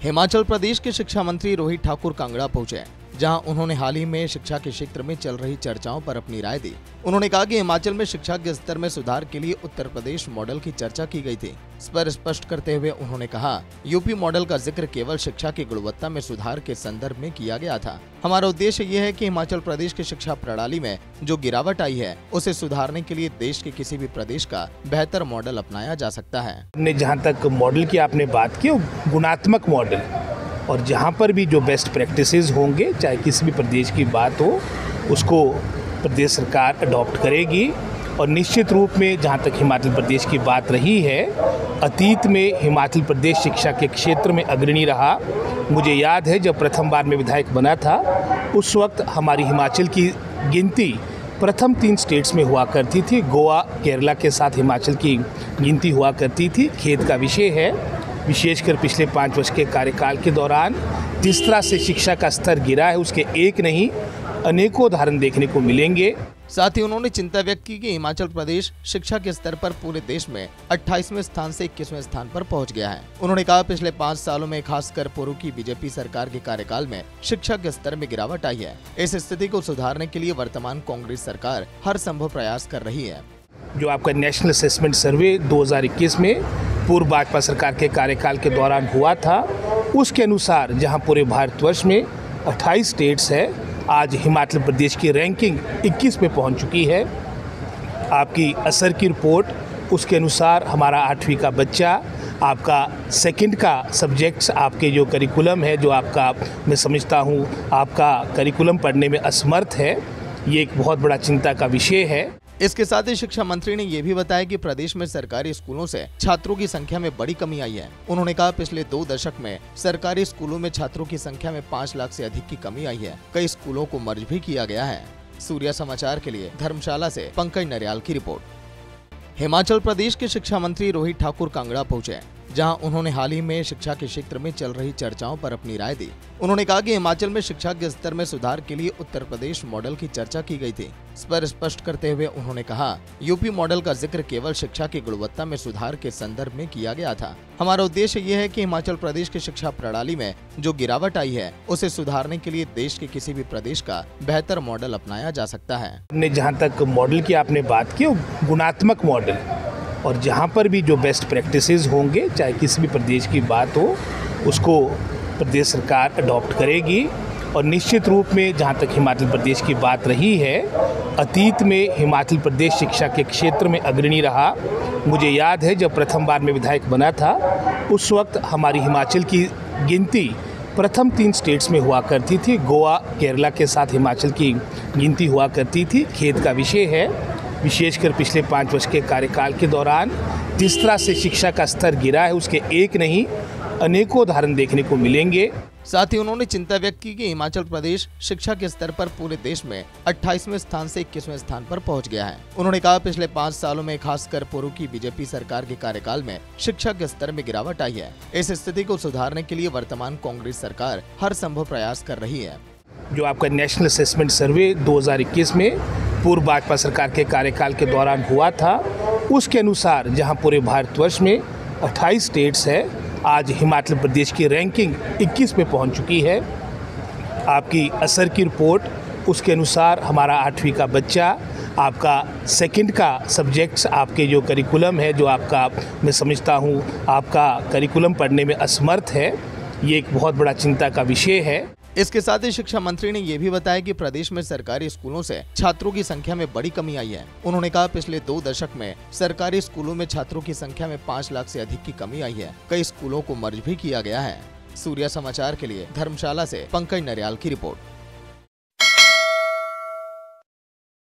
हिमाचल प्रदेश के शिक्षा मंत्री रोहित ठाकुर कांगड़ा पहुंचे, जहां उन्होंने हाल ही में शिक्षा के क्षेत्र में चल रही चर्चाओं पर अपनी राय दी। उन्होंने कहा कि हिमाचल में शिक्षा के स्तर में सुधार के लिए उत्तर प्रदेश मॉडल की चर्चा की गई थी। इस पर स्पष्ट करते हुए उन्होंने कहा, यूपी मॉडल का जिक्र केवल शिक्षा की गुणवत्ता में सुधार के संदर्भ में किया गया था। हमारा उद्देश्य ये है कि हिमाचल प्रदेश की शिक्षा प्रणाली में जो गिरावट आई है, उसे सुधारने के लिए देश के किसी भी प्रदेश का बेहतर मॉडल अपनाया जा सकता है। जहाँ तक मॉडल की आपने बात की, गुणात्मक मॉडल, और जहाँ पर भी जो बेस्ट प्रैक्टिसेस होंगे, चाहे किसी भी प्रदेश की बात हो, उसको प्रदेश सरकार अडॉप्ट करेगी। और निश्चित रूप में जहाँ तक हिमाचल प्रदेश की बात रही है, अतीत में हिमाचल प्रदेश शिक्षा के क्षेत्र में अग्रणी रहा। मुझे याद है जब प्रथम बार मैं विधायक बना था, उस वक्त हमारी हिमाचल की गिनती प्रथम 3 स्टेट्स में हुआ करती थी। गोवा, केरला के साथ हिमाचल की गिनती हुआ करती थी। खेद का विषय है, विशेषकर पिछले 5 वर्ष के कार्यकाल के दौरान जिस तरह से शिक्षा का स्तर गिरा है, उसके एक नहीं अनेकों उदाहरण देखने को मिलेंगे। साथ ही उन्होंने चिंता व्यक्त की कि हिमाचल प्रदेश शिक्षा के स्तर पर पूरे देश में 28वें स्थान से 21वें स्थान पर पहुंच गया है। उन्होंने कहा, पिछले 5 सालों में खासकर पूर्व की बीजेपी सरकार के कार्यकाल में शिक्षा के स्तर में गिरावट आई है। इस स्थिति को सुधारने के लिए वर्तमान कांग्रेस सरकार हर संभव प्रयास कर रही है। जो आपका नेशनल असेसमेंट सर्वे 2021 में पूर्व भाजपा सरकार के कार्यकाल के दौरान हुआ था, उसके अनुसार जहां पूरे भारतवर्ष में 28 स्टेट्स है, आज हिमाचल प्रदेश की रैंकिंग 21 पे पहुंच चुकी है। आपकी असर की रिपोर्ट, उसके अनुसार हमारा 8वीं का बच्चा, आपका सेकंड का सब्जेक्ट्स, आपके जो करिकुलम है, जो आपका मैं समझता हूँ आपका करिकुलम पढ़ने में असमर्थ है, ये एक बहुत बड़ा चिंता का विषय है। इसके साथ ही शिक्षा मंत्री ने ये भी बताया कि प्रदेश में सरकारी स्कूलों से छात्रों की संख्या में बड़ी कमी आई है। उन्होंने कहा, पिछले 2 दशक में सरकारी स्कूलों में छात्रों की संख्या में 5 लाख से अधिक की कमी आई है। कई स्कूलों को मर्ज भी किया गया है। सूर्या समाचार के लिए धर्मशाला से पंकज नरियाल की रिपोर्ट। हिमाचल प्रदेश के शिक्षा मंत्री रोहित ठाकुर कांगड़ा पहुंचे, जहां उन्होंने हाल ही में शिक्षा के क्षेत्र में चल रही चर्चाओं पर अपनी राय दी। उन्होंने कहा कि हिमाचल में शिक्षा के स्तर में सुधार के लिए उत्तर प्रदेश मॉडल की चर्चा की गई थी। इस पर स्पष्ट करते हुए उन्होंने कहा, यूपी मॉडल का जिक्र केवल शिक्षा की गुणवत्ता में सुधार के संदर्भ में किया गया था। हमारा उद्देश्य ये है कि हिमाचल प्रदेश की शिक्षा प्रणाली में जो गिरावट आई है, उसे सुधारने के लिए देश के किसी भी प्रदेश का बेहतर मॉडल अपनाया जा सकता है। जहाँ तक मॉडल की आपने बात की, गुणात्मक मॉडल, और जहाँ पर भी जो बेस्ट प्रैक्टिसेस होंगे, चाहे किसी भी प्रदेश की बात हो, उसको प्रदेश सरकार अडॉप्ट करेगी। और निश्चित रूप में जहाँ तक हिमाचल प्रदेश की बात रही है, अतीत में हिमाचल प्रदेश शिक्षा के क्षेत्र में अग्रणी रहा। मुझे याद है जब प्रथम बार मैं विधायक बना था, उस वक्त हमारी हिमाचल की गिनती प्रथम 3 स्टेट्स में हुआ करती थी। गोवा, केरला के साथ हिमाचल की गिनती हुआ करती थी। खेद का विषय है, विशेषकर पिछले 5 वर्ष के कार्यकाल के दौरान जिस तरह से शिक्षा का स्तर गिरा है, उसके एक नहीं अनेकों उदाहरण देखने को मिलेंगे। साथ ही उन्होंने चिंता व्यक्त की कि हिमाचल प्रदेश शिक्षा के स्तर पर पूरे देश में 28वें स्थान से 21वें स्थान पर पहुंच गया है। उन्होंने कहा, पिछले 5 सालों में खासकर पूर्व की बीजेपी सरकार के कार्यकाल में शिक्षा के स्तर में गिरावट आई है। इस स्थिति को सुधारने के लिए वर्तमान कांग्रेस सरकार हर संभव प्रयास कर रही है। जो आपका नेशनल असेसमेंट सर्वे 2021 में पूर्व भाजपा सरकार के कार्यकाल के दौरान हुआ था, उसके अनुसार जहां पूरे भारतवर्ष में 28 स्टेट्स है, आज हिमाचल प्रदेश की रैंकिंग 21 पे पहुंच चुकी है। आपकी असर की रिपोर्ट, उसके अनुसार हमारा 8वीं का बच्चा, आपका सेकंड का सब्जेक्ट्स, आपके जो करिकुलम है, जो आपका मैं समझता हूँ आपका करिकुलम पढ़ने में असमर्थ है, ये एक बहुत बड़ा चिंता का विषय है। इसके साथ ही शिक्षा मंत्री ने ये भी बताया कि प्रदेश में सरकारी स्कूलों से छात्रों की संख्या में बड़ी कमी आई है। उन्होंने कहा, पिछले 2 दशक में सरकारी स्कूलों में छात्रों की संख्या में 5 लाख से अधिक की कमी आई है। कई स्कूलों को मर्ज भी किया गया है। सूर्या समाचार के लिए धर्मशाला से पंकज नरियाल की रिपोर्ट।